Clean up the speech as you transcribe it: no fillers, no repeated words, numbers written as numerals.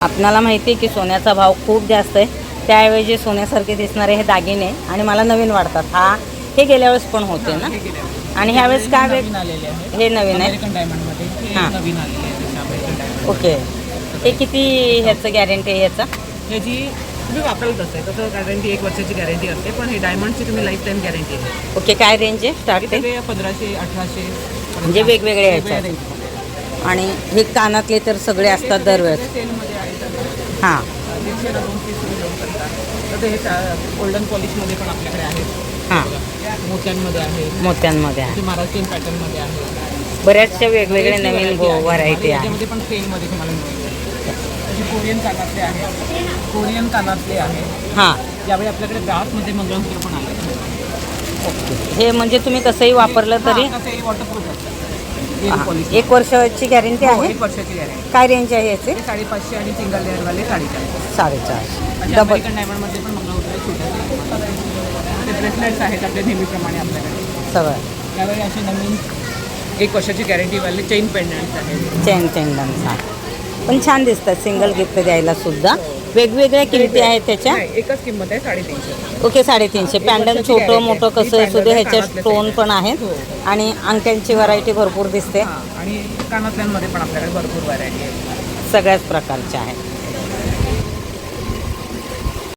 आपणाला माहिती आहे की सोन्याचा भाव खूप जास्त आहे, त्याऐवजी सोन्यासारखे दिसणारे हे दागिने आणि मला नवीन वाटतात. हे गेल्या वेळेस पण होते ना, आणि ह्यावेळेस काय नवीन आलेले आहे. हे नवीन आहे. अमेरिकन डायमंडमध्ये हे हां. नवीन आलेले आहे जसे अमेरिकन डायमंड. ओके, हे किती ह्याचं गॅरंटी आहे ह्याचा? ह्याची तुम्ही वापराल तसं आहे तसं गॅरंटी 1 वर्षाची गॅरंटी असते, पण हे डायमंडची तुम्ही लाईफ टाईम गॅरंटी आहे. ओके, काय रेंज आहे हे स्टार्टिंग? सगळे 1500 1800 म्हणजे वेगवेगळे ह्याच्यात. रेंजमध्ये. आणि हे कानातले तर सगळे असतात दरवेळेस. सेलमध्ये आहे तर हां 150 ला 2 पीस तुम्ही घेऊ शकता. तर हे गोल्डन पॉलिशमध्ये पण आपल्याकडे आहेत. हां, मोत्यांमध्ये आहे, मोत्यांमध्ये आहे. ते महाराष्ट्रीयन पॅटर्नमध्ये आहे. बऱ्याचशा वेगवेगळे नवीन व्हरायटी आहे. त्याच्यामध्ये पण सेलमध्ये तुम्हाला मिळेल. तसे कोरियन कानातले आहे, कोरियन कानातले आहे. हां, यावेळी आपल्याकडे ब्रासमध्ये मंगळसूत्र पण आले. हे म्हणजे तुम्ही कसंही वापरलं तरी तसे वॉटरप्रूफ असतात. हां, 1 वर्षाची गॅरंटी आहे. 1 वर्षाची गॅरंटी. काय रेंज आहे याचे? 550 आणि सिंगल लेअरवाले 450. 450. अशा डबल. अमेरिकन डायमंडमध्ये पण मंगळसूत्र आहे छोटे. ते ब्रेसलेट्स आहेत आपल्या नेहमीप्रमाणे आपल्याकडे. सगळं यावेळी असे नवीन 1 वर्षाची गॅरंटीवाले चेन पेंडंट्स आहेत. चेन डान्स पण छान दिसतात. सिंगल गिफ्ट द्यायला सुद्धा वेगवेगळ्या किमती आहेत त्याच्या. नाही, एकच किंमत आहे 350. ओके, 350. पॅन्डल छोटं मोठं कसं असू दे, ह्याच्यात स्टोन पण आहेत हो. आणि अंगठ्यांची व्हरायटी भरपूर दिसते. हां, आणि कानातल्यांमध्ये पण आपल्याकडे भरपूर व्हरायटी आहे. सगळ्याच प्रकारच्या आहेत.